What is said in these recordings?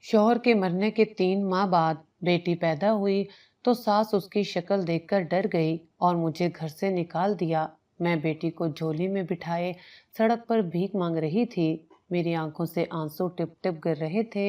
शौहर के मरने के 3 माह बाद बेटी पैदा हुई तो सास उसकी शक्ल देखकर डर गई और मुझे घर से निकाल दिया। मैं बेटी को झोली में बिठाए सड़क पर भीख मांग रही थी। मेरी आंखों से आंसू टिप टिप गिर रहे थे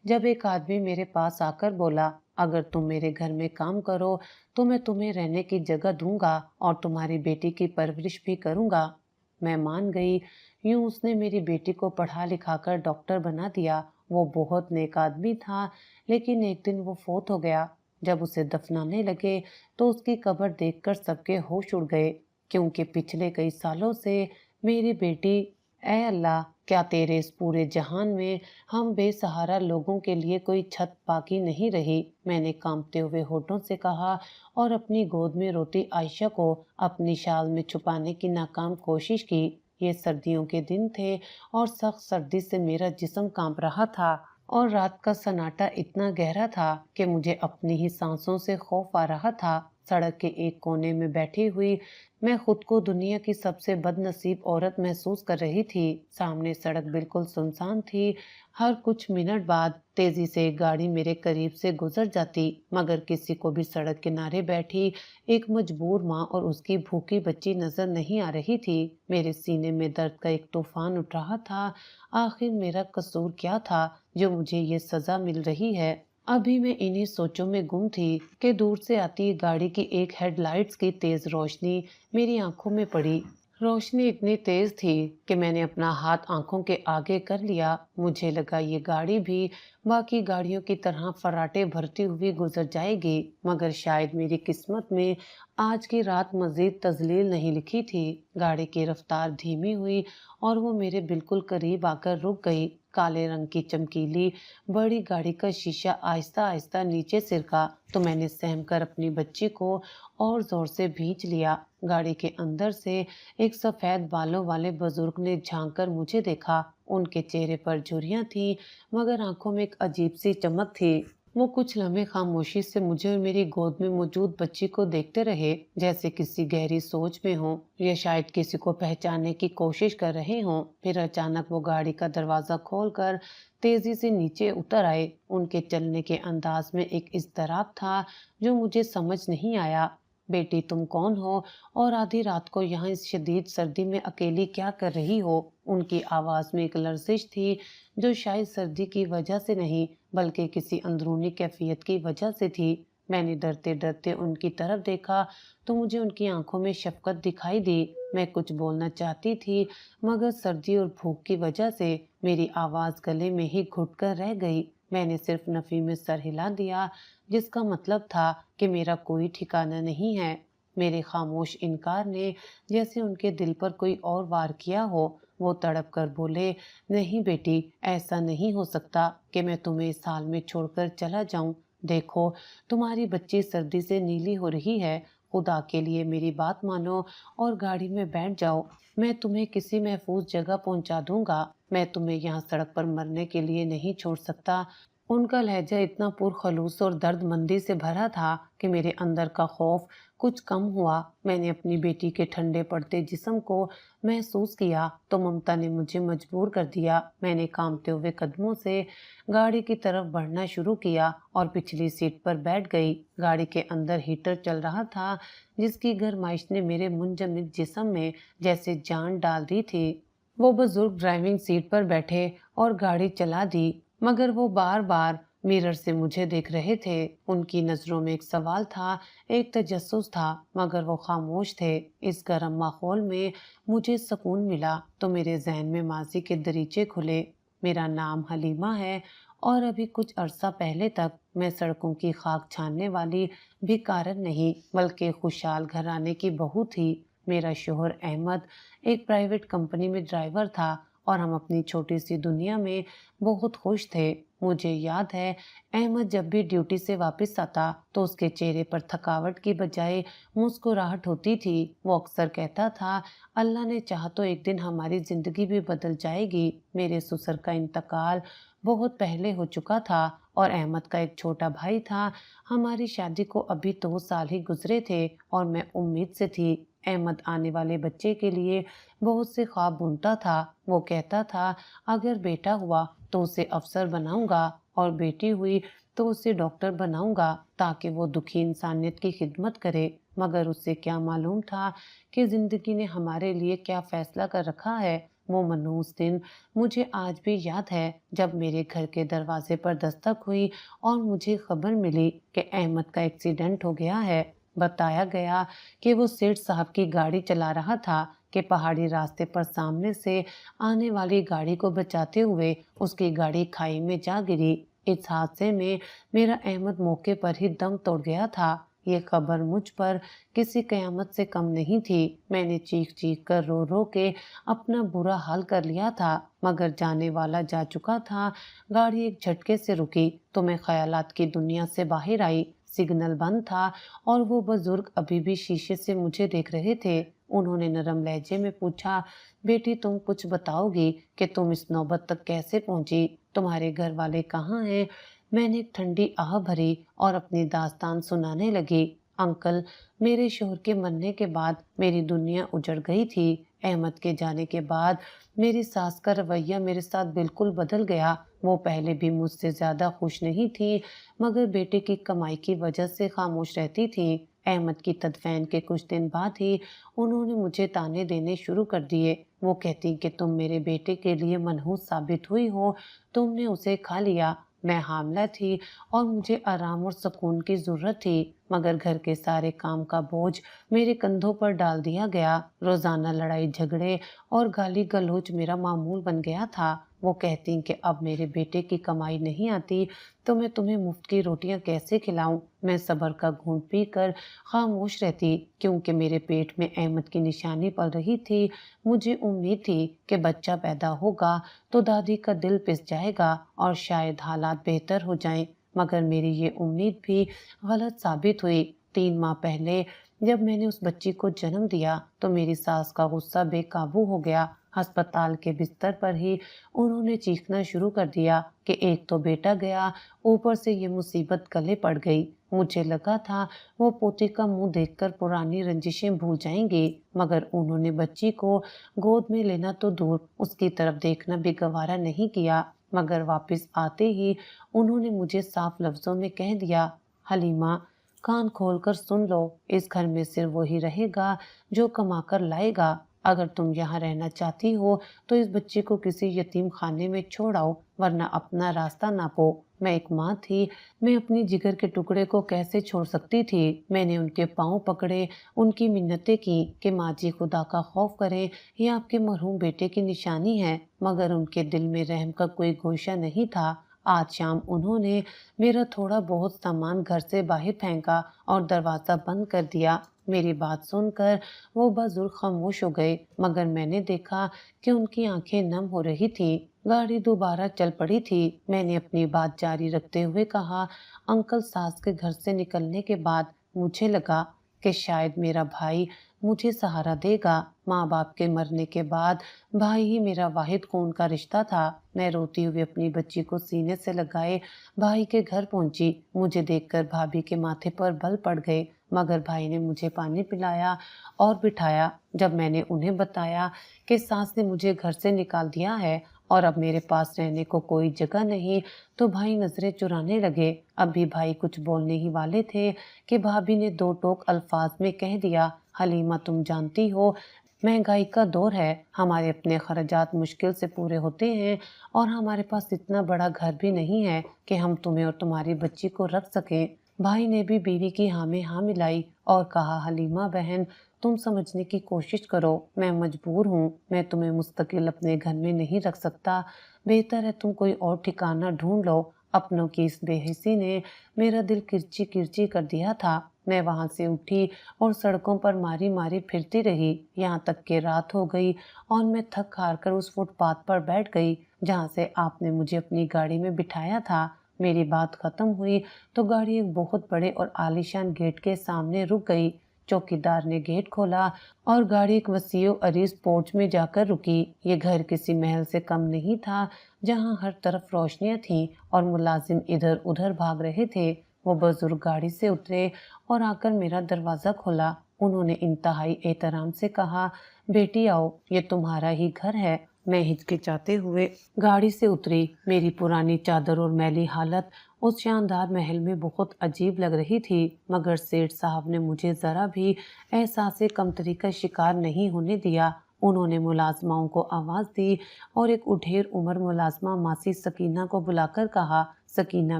जब एक आदमी मेरे पास आकर बोला, अगर तुम मेरे घर में काम करो तो मैं तुम्हें रहने की जगह दूंगा और तुम्हारी बेटी की परवरिश भी करूंगा। मैं मान गई। यूं उसने मेरी बेटी को पढ़ा लिखाकर डॉक्टर बना दिया। वो बहुत नेक आदमी था, लेकिन एक दिन वो फोत हो गया। जब उसे दफनाने लगे तो उसकी कब्र देखकर सबके होश उड़ गए, क्योंकि पिछले कई सालों से मेरी बेटी, ऐ अल्लाह, क्या तेरे इस पूरे जहान में हम बेसहारा लोगों के लिए कोई छत बाकी नहीं रही। मैंने कांपते हुए होठों से कहा और अपनी गोद में रोती आयशा को अपनी शाल में छुपाने की नाकाम कोशिश की। ये सर्दियों के दिन थे और सख्त सर्दी से मेरा जिस्म कांप रहा था और रात का सन्नाटा इतना गहरा था कि मुझे अपनी ही सांसों से खौफ आ रहा था। सड़क के एक कोने में बैठी हुई मैं खुद को दुनिया की सबसे बदनसीब औरत महसूस कर रही थी। सामने सड़क बिल्कुल सुनसान थी। हर कुछ मिनट बाद तेजी से एक गाड़ी मेरे करीब से गुजर जाती, मगर किसी को भी सड़क किनारे बैठी एक मजबूर माँ और उसकी भूखी बच्ची नजर नहीं आ रही थी। मेरे सीने में दर्द का एक तूफान उठ रहा था। आखिर मेरा कसूर क्या था जो मुझे ये सजा मिल रही है? अभी मैं इन्हीं सोचों में गुम थी कि दूर से आती गाड़ी की एक हेडलाइट्स की तेज रोशनी मेरी आंखों में पड़ी। रोशनी इतनी तेज थी कि मैंने अपना हाथ आंखों के आगे कर लिया। मुझे लगा ये गाड़ी भी बाकी गाड़ियों की तरह फर्राटे भरती हुई गुजर जाएगी, मगर शायद मेरी किस्मत में आज की रात मजीद तजलील नहीं लिखी थी। गाड़ी की रफ्तार धीमी हुई और वो मेरे बिल्कुल करीब आकर रुक गई। काले रंग की चमकीली बड़ी गाड़ी का शीशा आहिस्ता आहिस्ता नीचे सिरका तो मैंने सहम कर अपनी बच्ची को और जोर से भींच लिया। गाड़ी के अंदर से एक सफेद बालों वाले बुजुर्ग ने झांक कर मुझे देखा। उनके चेहरे पर झुर्रियां थी, मगर आंखों में एक अजीब सी चमक थी। वो कुछ लम्हे खामोशी से मुझे और मेरी गोद में मौजूद बच्ची को देखते रहे, जैसे किसी गहरी सोच में हों या शायद किसी को पहचानने की कोशिश कर रहे हों। फिर अचानक वो गाड़ी का दरवाजा खोलकर तेजी से नीचे उतर आए। उनके चलने के अंदाज में एक इज़्तिराब था जो मुझे समझ नहीं आया। बेटी, तुम कौन हो और आधी रात को यहाँ इस शदीद सर्दी में अकेली क्या कर रही हो? उनकी आवाज में एक लर्जिश थी जो शायद सर्दी की वजह से नहीं, बल्कि किसी अंदरूनी कैफियत की वजह से थी। मैंने डरते डरते उनकी तरफ देखा तो मुझे उनकी आंखों में शफकत दिखाई दी। मैं कुछ बोलना चाहती थी, मगर सर्दी और भूख की वजह से मेरी आवाज गले में ही घुट कर रह गई। मैंने सिर्फ नफी में सर हिला दिया, जिसका मतलब था कि मेरा कोई ठिकाना नहीं है। मेरे खामोश इनकार ने जैसे उनके दिल पर कोई और वार किया हो। वो तड़प कर बोले, नहीं बेटी, ऐसा नहीं हो सकता कि मैं तुम्हें इस हाल में छोड़कर चला जाऊं। देखो, तुम्हारी बच्ची सर्दी से नीली हो रही है। खुदा के लिए मेरी बात मानो और गाड़ी में बैठ जाओ। मैं तुम्हें किसी महफूज जगह पहुंचा दूंगा। मैं तुम्हें यहाँ सड़क पर मरने के लिए नहीं छोड़ सकता। उनका लहजा इतना पुरखलूस और दर्दमंदी से भरा था कि मेरे अंदर का खौफ कुछ कम हुआ। मैंने अपनी बेटी के ठंडे पड़ते जिस्म को महसूस किया तो ममता ने मुझे मजबूर कर दिया। मैंने कांपते हुए कदमों से गाड़ी की तरफ बढ़ना शुरू किया और पिछली सीट पर बैठ गई। गाड़ी के अंदर हीटर चल रहा था, जिसकी गरमाइश ने मेरे मुंजमद जिस्म में जैसे जान डाल दी थी। वो बुजुर्ग ड्राइविंग सीट पर बैठे और गाड़ी चला दी, मगर वो बार बार मिरर से मुझे देख रहे थे। उनकी नजरों में एक सवाल था, एक तजस्सुस था, मगर वो खामोश थे। इस गर्म माहौल में मुझे सुकून मिला तो मेरे जहन में माजी के दरीचे खुले। मेरा नाम हलीमा है और अभी कुछ अरसा पहले तक मैं सड़कों की खाक छानने वाली भिखारन नहीं, बल्कि खुशहाल घराने की बहू थी। मेरा शोहर अहमद एक प्राइवेट कंपनी में ड्राइवर था और हम अपनी छोटी सी दुनिया में बहुत खुश थे। मुझे याद है, अहमद जब भी ड्यूटी से वापस आता तो उसके चेहरे पर थकावट की बजाय मुस्कुराहट होती थी। वो अक्सर कहता था, अल्लाह ने चाहा तो एक दिन हमारी जिंदगी भी बदल जाएगी। मेरे ससुर का इंतकाल बहुत पहले हो चुका था और अहमद का एक छोटा भाई था। हमारी शादी को अभी 2 साल ही गुजरे थे और मैं उम्मीद से थी। अहमद आने वाले बच्चे के लिए बहुत से ख्वाब बुनता था। वो कहता था, अगर बेटा हुआ तो उसे अफसर बनाऊंगा, और बेटी हुई तो उसे डॉक्टर बनाऊंगा ताकि वो दुखी इंसानियत की खिदमत करे। मगर उससे क्या मालूम था कि जिंदगी ने हमारे लिए क्या फैसला कर रखा है। वो मनहूस दिन मुझे आज भी याद है जब मेरे घर के दरवाजे पर दस्तक हुई और मुझे खबर मिली कि अहमद का एक्सीडेंट हो गया है। बताया गया कि वो सेठ साहब की गाड़ी चला रहा था कि पहाड़ी रास्ते पर सामने से आने वाली गाड़ी को बचाते हुए उसकी गाड़ी खाई में जा गिरी। इस हादसे में मेरा अहमद मौके पर ही दम तोड़ गया था। ये खबर मुझ पर किसी कयामत से कम नहीं थी। मैंने चीख चीख कर रो रो के अपना बुरा हाल कर लिया था, मगर जाने वाला जा चुका था। गाड़ी एक झटके से रुकी तो मैं ख्यालात की दुनिया से बाहर आई। सिग्नल बंद था और वो बुजुर्ग अभी भी शीशे से मुझे देख रहे थे। उन्होंने नरम लहजे में पूछा, बेटी तुम कुछ बताओगी कि तुम इस नौबत तक कैसे पहुंची? तुम्हारे घर वाले कहाँ हैं? मैंने एक ठंडी आह भरी और अपनी दास्तान सुनाने लगी। अंकल, मेरे शोहर के मरने के बाद मेरी दुनिया उजड़ गई थी। अहमद के जाने के बाद मेरी सास का रवैया मेरे साथ बिल्कुल बदल गया। वो पहले भी मुझसे ज्यादा खुश नहीं थी, मगर बेटे की कमाई की वजह से खामोश रहती थी। अहमद की तदफीन के कुछ दिन बाद ही उन्होंने मुझे ताने देने शुरू कर दिए। वो कहती कि तुम मेरे बेटे के लिए मनहूस साबित हुई हो, तुमने उसे खा लिया। मैं हामला थी और मुझे आराम और सुकून की जरूरत थी, मगर घर के सारे काम का बोझ मेरे कंधों पर डाल दिया गया। रोजाना लड़ाई झगड़े और गाली गलौज मेरा मामूल बन गया था। वो कहती कि अब मेरे बेटे की कमाई नहीं आती तो मैं तुम्हें मुफ्त की रोटियां कैसे खिलाऊं। मैं सब्र का घूंट पीकर खामोश रहती, क्योंकि मेरे पेट में अहमद की निशानी पल रही थी। मुझे उम्मीद थी कि बच्चा पैदा होगा तो दादी का दिल पिस जाएगा और शायद हालात बेहतर हो जाएं, मगर मेरी ये उम्मीद भी गलत साबित हुई। 3 माह पहले जब मैंने उस बच्ची को जन्म दिया तो मेरी सास का गुस्सा बेकाबू हो गया। अस्पताल के बिस्तर पर ही उन्होंने चीखना शुरू कर दिया कि एक तो बेटा गया, ऊपर से ये मुसीबत गले पड़ गई। मुझे लगा था वो पोती का मुंह देखकर पुरानी रंजिशें भूल जाएंगी, मगर उन्होंने बच्ची को गोद में लेना तो दूर उसकी तरफ देखना भी गवारा नहीं किया। मगर वापस आते ही उन्होंने मुझे साफ लफ्जों में कह दिया, हलीमा, कान खोलकर सुन लो, इस घर में सिर्फ वही रहेगा जो कमा कर लाएगा। अगर तुम यहाँ रहना चाहती हो तो इस बच्चे को किसी यतीम खाने में छोड़ आओ, वरना अपना रास्ता नापो। मैं एक माँ थी, मैं अपनी जिगर के टुकड़े को कैसे छोड़ सकती थी। मैंने उनके पांव पकड़े, उनकी मिन्नतें की कि माँ जी खुदा का खौफ करें, ये आपके मरहूम बेटे की निशानी है, मगर उनके दिल में रहम का कोई गोशा नहीं था। आज शाम उन्होंने मेरा थोड़ा बहुत सामान घर से बाहर फेंका और दरवाजा बंद कर दिया। मेरी बात सुनकर वो बुजुर्ग खामोश हो गए, मगर मैंने देखा कि उनकी आंखें नम हो रही थी। गाड़ी दोबारा चल पड़ी थी। मैंने अपनी बात जारी रखते हुए कहा, अंकल, सास के घर से निकलने के बाद मुझे लगा कि शायद मेरा भाई मुझे सहारा देगा। माँ बाप के मरने के बाद भाई ही मेरा वाहिद खून का रिश्ता था। मैं रोती हुई अपनी बच्ची को सीने से लगाए भाई के घर पहुंची। मुझे देखकर भाभी के माथे पर बल पड़ गए, मगर भाई ने मुझे पानी पिलाया और बिठाया। जब मैंने उन्हें बताया कि सास ने मुझे घर से निकाल दिया है और अब मेरे पास रहने को कोई जगह नहीं, तो भाई नजरें चुराने लगे। अभी भाई कुछ बोलने ही वाले थे कि भाभी ने दो टोक अल्फाज में कह दिया, हलीमा, तुम जानती हो महंगाई का दौर है, हमारे अपने खर्चात मुश्किल से पूरे होते हैं और हमारे पास इतना बड़ा घर भी नहीं है कि हम तुम्हें और तुम्हारी बच्ची को रख सकें। भाई ने भी बीवी की हाँ में हाँ मिलाई और कहा, हलीमा बहन, तुम समझने की कोशिश करो, मैं मजबूर हूँ, मैं तुम्हें मुस्तकिल अपने घर में नहीं रख सकता। बेहतर है तुम कोई और ठिकाना ढूंढ लो। अपनों की इस बेहिसी ने मेरा दिल किरची किरची कर दिया था। मैं वहां से उठी और सड़कों पर मारी मारी फिरती रही, यहाँ तक कि रात हो गई और मैं थक हार कर उस फुटपाथ पर बैठ गई जहाँ से आपने मुझे अपनी गाड़ी में बिठाया था। मेरी बात खत्म हुई तो गाड़ी एक बहुत बड़े और आलीशान गेट के सामने रुक गई। चौकीदार ने गेट खोला और गाड़ी एक वसीओ अरीज पोर्च में जाकर रुकी। ये घर किसी महल से कम नहीं था, जहाँ हर तरफ रोशनियां थीं और मुलाजिम इधर उधर भाग रहे थे। वो बुजुर्ग गाड़ी से उतरे और आकर मेरा दरवाजा खोला। उन्होंने इंतहाई एहतराम से कहा, बेटी आओ, ये तुम्हारा ही घर है। मैं हिचकिचाते हुए गाड़ी से उतरी। मेरी पुरानी चादर और मैली हालत उस शानदार महल में बहुत अजीब लग रही थी, मगर सेठ साहब ने मुझे जरा भी एहसास कमतरी का शिकार नहीं होने दिया। उन्होंने मुलाजमाओं को आवाज दी और एक उढेर उम्र मुलाजमा मासी सकीना को बुलाकर कहा, सकीना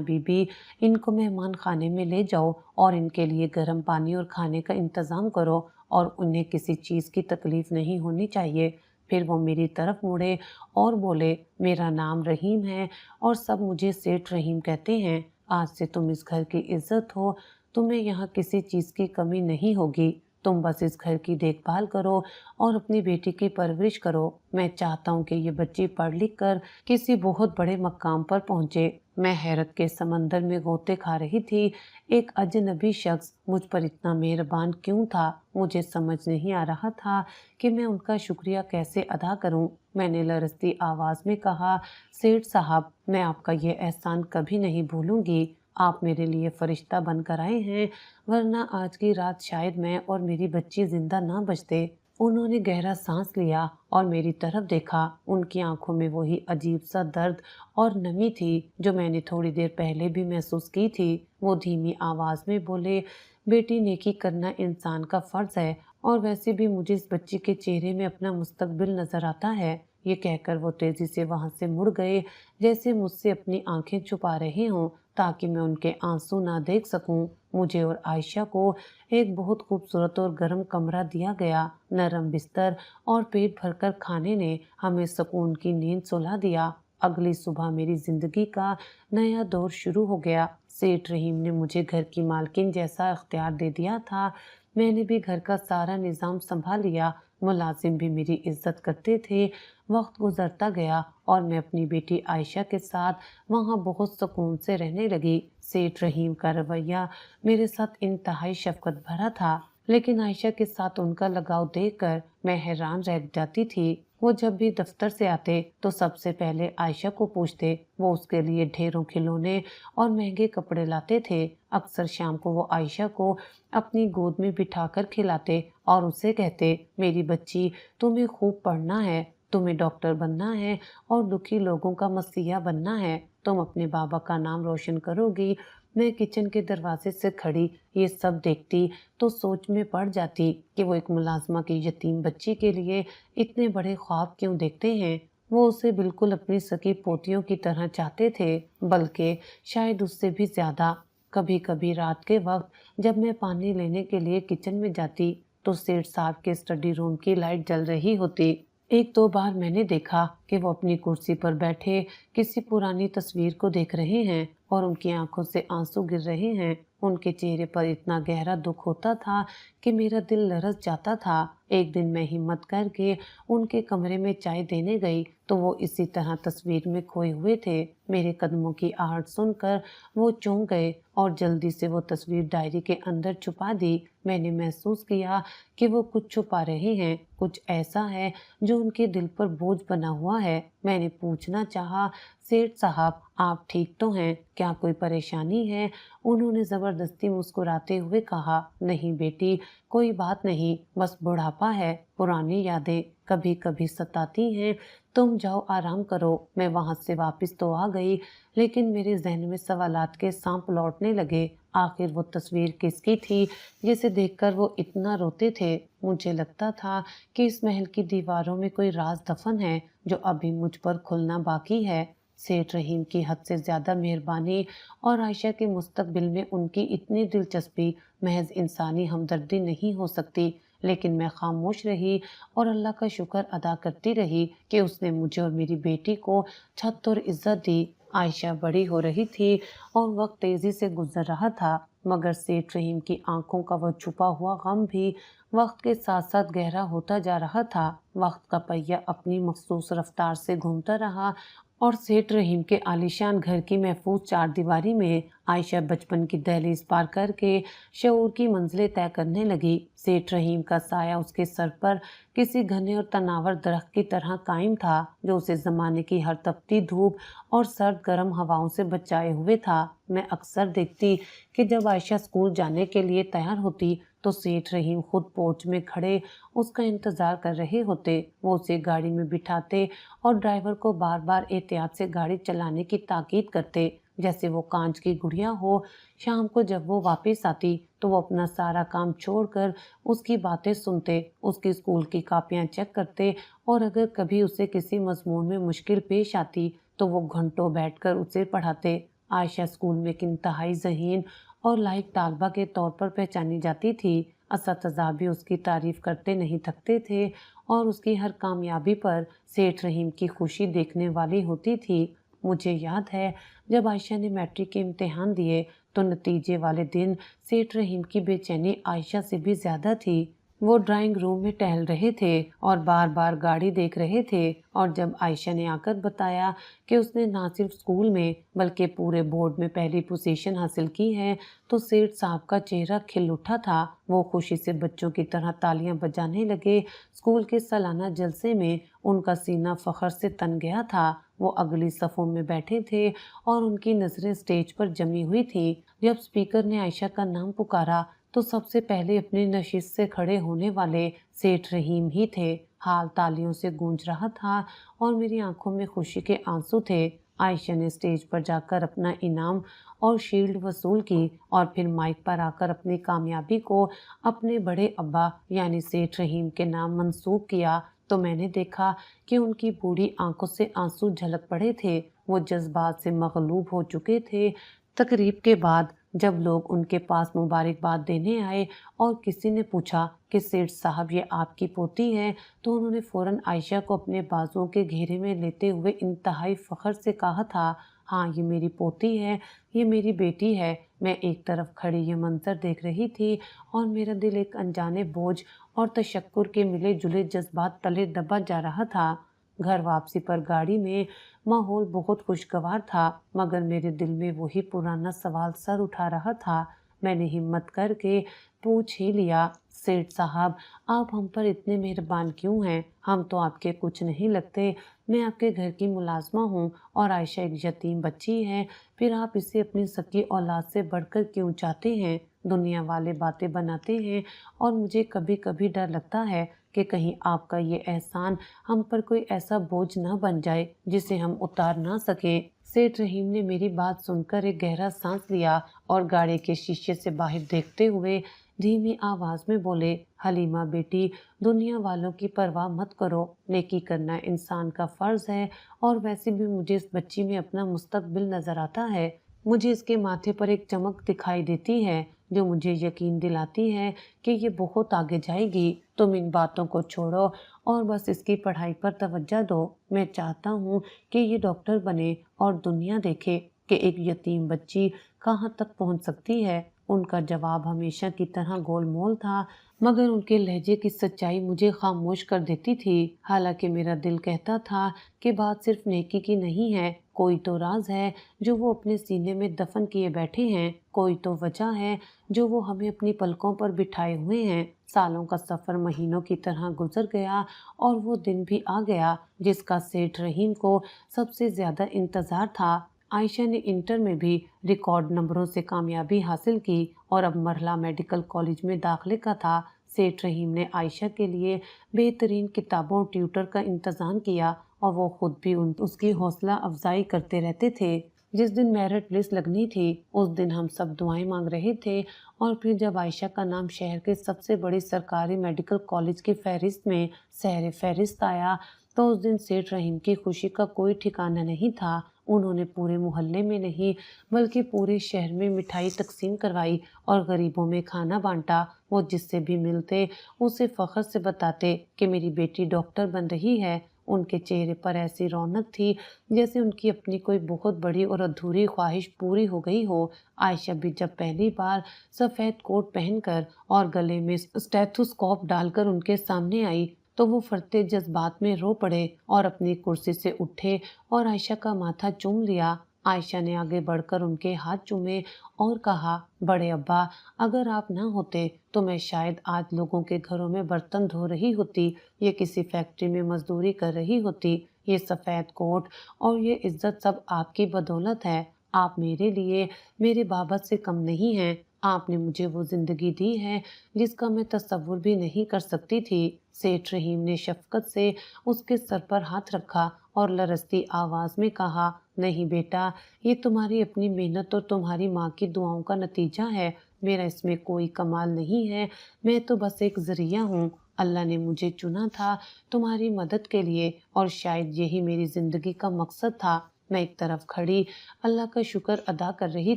बीबी, इनको मेहमान खाने में ले जाओ और इनके लिए गर्म पानी और खाने का इंतजाम करो और उन्हें किसी चीज की तकलीफ नहीं होनी चाहिए। फिर वो मेरी तरफ मुड़े और बोले, मेरा नाम रहीम है और सब मुझे सेठ रहीम कहते हैं। आज से तुम इस घर की इज्जत हो, तुम्हें यहाँ किसी चीज की कमी नहीं होगी। तुम बस इस घर की देखभाल करो और अपनी बेटी की परवरिश करो। मैं चाहता हूँ कि ये बच्ची पढ़ लिख कर किसी बहुत बड़े मकाम पर पहुँचे। मैं हैरत के समंदर में गोते खा रही थी। एक अजनबी शख्स मुझ पर इतना मेहरबान क्यों था? मुझे समझ नहीं आ रहा था कि मैं उनका शुक्रिया कैसे अदा करूं। मैंने लरजती आवाज में कहा, सेठ साहब, मैं आपका ये एहसान कभी नहीं भूलूंगी। आप मेरे लिए फरिश्ता बनकर आए हैं, वरना आज की रात शायद मैं और मेरी बच्ची जिंदा ना बचते। उन्होंने गहरा सांस लिया और मेरी तरफ देखा। उनकी आंखों में वही अजीब सा दर्द और नमी थी जो मैंने थोड़ी देर पहले भी महसूस की थी। वो धीमी आवाज में बोले, बेटी, नेकी करना इंसान का फर्ज है और वैसे भी मुझे इस बच्ची के चेहरे में अपना मुस्तकबिल नजर आता है। ये कहकर वो तेजी से वहां से मुड़ गए, जैसे मुझसे अपनी आंखें छुपा रहे हों ताकि मैं उनके आंसू ना देख सकूं। मुझे और आयशा को एक बहुत खूबसूरत और गर्म कमरा दिया गया। नरम बिस्तर और पेट भरकर खाने ने हमें सुकून की नींद सुला दिया। अगली सुबह मेरी जिंदगी का नया दौर शुरू हो गया। सेठ रहीम ने मुझे घर की मालकिन जैसा इख्तियार दे दिया था। मैंने भी घर का सारा निजाम संभाल लिया। मुलाजिम भी मेरी इज्जत करते थे। वक्त गुजरता गया और मैं अपनी बेटी आयशा के साथ वहाँ बहुत सुकून से रहने लगी। सेठ रहीम का रवैया मेरे साथ इंतहाई शफकत भरा था, लेकिन आयशा के साथ उनका लगाव देखकर मैं हैरान रह जाती थी। वो जब भी दफ्तर से आते तो सबसे पहले आयशा को पूछते। वो उसके लिए ढेरों खिलौने और महंगे कपड़े लाते थे। अक्सर शाम को वो आयशा को अपनी गोद में बिठाकर खिलाते और उसे कहते, मेरी बच्ची, तुम्हें खूब पढ़ना है, तुम्हें डॉक्टर बनना है और दुखी लोगों का मसीहा बनना है। तुम अपने बाबा का नाम रोशन करोगी। मैं किचन के दरवाजे से खड़ी ये सब देखती तो सोच में पड़ जाती कि वो एक मुलाजमा की यतीम बच्ची के लिए इतने बड़े ख्वाब क्यों देखते हैं। वो उसे बिल्कुल अपनी सगी पोतियों की तरह चाहते थे, बल्कि शायद उससे भी ज्यादा। कभी कभी रात के वक्त जब मैं पानी लेने के लिए किचन में जाती तो सेठ साहब के स्टडी रूम की लाइट जल रही होती। एक दो बार मैंने देखा कि वो अपनी कुर्सी पर बैठे किसी पुरानी तस्वीर को देख रहे हैं और उनकी आंखों से आंसू गिर रहे हैं। उनके चेहरे पर इतना गहरा दुख होता था कि मेरा दिल लरस जाता था। एक दिन मैं हिम्मत करके उनके कमरे में चाय देने गई तो वो इसी तरह तस्वीर में खोए हुए थे। मेरे कदमों की आहट सुनकर वो चौंक गए और जल्दी से वो तस्वीर डायरी के अंदर छुपा दी। मैंने महसूस किया कि वो कुछ छुपा रहे हैं, कुछ ऐसा है जो उनके दिल पर बोझ बना हुआ है। मैंने पूछना चाहा, सेठ साहब, आप ठीक तो हैं? क्या कोई परेशानी है? उन्होंने जबरदस्ती मुस्कुराते हुए कहा, नहीं बेटी, कोई बात नहीं, बस बुढ़ापा है, पुरानी यादें कभी कभी सताती हैं। तुम जाओ आराम करो। मैं वहां से वापस तो आ गई, लेकिन मेरे जहन में सवालात के सांप लौटने लगे। आखिर वो तस्वीर किसकी थी जिसे देखकर वो इतना रोते थे? मुझे लगता था कि इस महल की दीवारों में कोई राज दफन है जो अभी मुझ पर खुलना बाकी है। सेठ रहीम की हद से ज्यादा मेहरबानी और आयशा के मुस्तकबिल में उनकी इतनी दिलचस्पी महज इंसानी हमदर्दी नहीं हो सकती। लेकिन मैं खामोश रही और अल्लाह का शुक्र अदा करती रही कि उसने मुझे और मेरी बेटी को छत और इज्जत दी। आयशा बड़ी हो रही थी और वक्त तेजी से गुजर रहा था, मगर सेठ रहीम की आंखों का वह छुपा हुआ गम भी वक्त के साथ साथ गहरा होता जा रहा था। वक्त का पहिया अपनी मखसूस रफ्तार से घूमता रहा और सेठ रहीम के आलीशान घर की महफूज चारदीवारी में आयशा बचपन की दहलीज पार करके शऊर की मंजिलें तय करने लगी। सेठ रहीम का साया उसके सर पर किसी घने और तनावर दरख्त की तरह कायम था जो उसे जमाने की हर तपती धूप और सर्द गर्म हवाओं से बचाए हुए था। मैं अक्सर देखती कि जब आयशा स्कूल जाने के लिए तैयार होती تو सेठ रहीम खुद पोर्च में खड़े उसका इंतजार कर रहे होते। वो उसे गाड़ी में बिठाते और ड्राइवर को बार बार एहतियात से गाड़ी चलाने की ताकीद करते, जैसे वो कांच की गुड़िया हो। शाम को जब वो वापस आती तो वो अपना सारा काम छोड़कर उसकी बातें सुनते, उसकी स्कूल की कापियां चेक करते और अगर कभी उसे किसी मजमून में मुश्किल पेश आती तो वो घंटों बैठकर उसे पढ़ाते। आयशा स्कूल में एक इंतहाई ज़हीन और लाइक तालबा के तौर पर पहचानी जाती थी। असतज़ा भी उसकी तारीफ करते नहीं थकते थे और उसकी हर कामयाबी पर सेठ रहीम की खुशी देखने वाली होती थी। मुझे याद है जब आयशा ने मैट्रिक के इम्तिहान दिए तो नतीजे वाले दिन सेठ रहीम की बेचैनी आयशा से भी ज्यादा थी। वो ड्राइंग रूम में टहल रहे थे और बार बार गाड़ी देख रहे थे और जब आयशा ने आकर बताया कि उसने ना सिर्फ स्कूल में बल्कि पूरे बोर्ड में पहली पोजीशन हासिल की है तो सेठ साहब का चेहरा खिल उठा था। वो खुशी से बच्चों की तरह तालियां बजाने लगे। स्कूल के सालाना जलसे में उनका सीना फख्र से तन गया था। वो अगली सफ़ों में बैठे थे और उनकी नज़रें स्टेज पर जमी हुई थी। जब स्पीकर ने आयशा का नाम पुकारा तो सबसे पहले अपनी नशिस्त से खड़े होने वाले सेठ रहीम ही थे। हाल तालियों से गूंज रहा था और मेरी आंखों में खुशी के आंसू थे। आयशा ने स्टेज पर जाकर अपना इनाम और शील्ड वसूल की और फिर माइक पर आकर अपनी कामयाबी को अपने बड़े अब्बा यानी सेठ रहीम के नाम मंसूब किया तो मैंने देखा कि उनकी बूढ़ी आंखों से आंसू झलक पड़े थे। वो जज्बात से मगलूब हो चुके थे। तकरीब के बाद जब लोग उनके पास मुबारकबाद देने आए और किसी ने पूछा कि सेठ साहब ये आपकी पोती है तो उन्होंने फौरन आयशा को अपने बाजुओं के घेरे में लेते हुए इंतहाई फख्र से कहा था, हाँ ये मेरी पोती है, ये मेरी बेटी है। मैं एक तरफ खड़ी ये मंजर देख रही थी और मेरा दिल एक अनजाने बोझ और तशक्कुर के मिले जुले जज्बात तले दबा जा रहा था। घर वापसी पर गाड़ी में माहौल बहुत खुशगवार था मगर मेरे दिल में वही पुराना सवाल सर उठा रहा था। मैंने हिम्मत करके पूछ ही लिया, सेठ साहब आप हम पर इतने मेहरबान क्यों हैं? हम तो आपके कुछ नहीं लगते। मैं आपके घर की मुलाजमा हूँ और आयशा एक यतीम बच्ची है, फिर आप इसे अपनी सकी औलाद से बढ़कर क्यों चाहते हैं? दुनिया वाले बातें बनाते हैं और मुझे कभी कभी डर लगता है कि कहीं आपका ये एहसान हम पर कोई ऐसा बोझ न बन जाए जिसे हम उतार ना सके। सेठ रहीम ने मेरी बात सुनकर एक गहरा सांस लिया और गाड़ी के शीशे से बाहर देखते हुए धीमी आवाज में बोले, हलीमा बेटी, दुनिया वालों की परवाह मत करो, नेकी करना इंसान का फर्ज है और वैसे भी मुझे इस बच्ची में अपना मुस्तकबिल नजर आता है। मुझे इसके माथे पर एक चमक दिखाई देती है जो मुझे यकीन दिलाती है कि ये बहुत आगे जाएगी। तुम इन बातों को छोड़ो और बस इसकी पढ़ाई पर तवज्जो दो। मैं चाहता हूँ कि ये डॉक्टर बने और दुनिया देखे कि एक यतीम बच्ची कहाँ तक पहुँच सकती है। उनका जवाब हमेशा की तरह गोलमोल था मगर उनके लहजे की सच्चाई मुझे खामोश कर देती थी। हालांकि मेरा दिल कहता था कि बात सिर्फ नेकी की नहीं है, कोई तो राज है जो वो अपने सीने में दफन किए बैठे हैं, कोई तो वजह है जो वो हमें अपनी पलकों पर बिठाए हुए हैं। सालों का सफर महीनों की तरह गुजर गया और वो दिन भी आ गया जिसका सेठ रहीम को सबसे ज्यादा इंतजार था। आयशा ने इंटर में भी रिकॉर्ड नंबरों से कामयाबी हासिल की और अब मरला मेडिकल कॉलेज में दाखिले का था। सेठ रहीम ने आयशा के लिए बेहतरीन किताबों और ट्यूटर का इंतजाम किया और वो खुद भी उसकी हौसला अफजाई करते रहते थे। जिस दिन मेरिट लिस्ट लगनी थी उस दिन हम सब दुआएं मांग रहे थे और फिर जब आयशा का नाम शहर के सबसे बड़ी सरकारी मेडिकल कॉलेज की फहरिस्त में सहरे फहरिस्त आया तो उस दिन सेठ रहीम की खुशी का कोई ठिकाना नहीं था। उन्होंने पूरे मोहल्ले में नहीं बल्कि पूरे शहर में मिठाई तकसीम करवाई और गरीबों में खाना बांटा। वो जिससे भी मिलते उसे फख्र से बताते कि मेरी बेटी डॉक्टर बन रही है। उनके चेहरे पर ऐसी रौनक थी जैसे उनकी अपनी कोई बहुत बड़ी और अधूरी ख्वाहिश पूरी हो गई हो। आयशा भी जब पहली बार सफ़ेद कोट पहनकर और गले में स्टेथोस्कोप डालकर उनके सामने आई तो वो फरते जज्बात में रो पड़े और अपनी कुर्सी से उठे और आयशा का माथा चूम लिया। आयशा ने आगे बढ़कर उनके हाथ चूमे और कहा, बड़े अब्बा, अगर आप ना होते तो मैं शायद आज लोगों के घरों में बर्तन धो रही होती, ये किसी फैक्ट्री में मजदूरी कर रही होती। ये सफ़ेद कोट और ये इज्जत सब आपकी बदौलत है। आप मेरे लिए मेरे बाबा से कम नहीं हैं। آپ نے مجھے وہ زندگی دی ہے جس کا میں تصور بھی نہیں کر سکتی تھی۔ سیٹھ رحیم نے شفقت سے اس کے سر پر ہاتھ رکھا اور لرزتی آواز میں کہا، نہیں بیٹا، یہ تمہاری اپنی محنت اور تمہاری ماں کی دعاؤں کا نتیجہ ہے۔ میرا اس میں کوئی کمال نہیں ہے، میں تو بس ایک ذریعہ ہوں۔ اللہ نے مجھے چنا تھا تمہاری مدد کے لیے، اور شاید یہی میری زندگی کا مقصد تھا۔ میں ایک طرف کھڑی اللہ کا شکر ادا کر رہی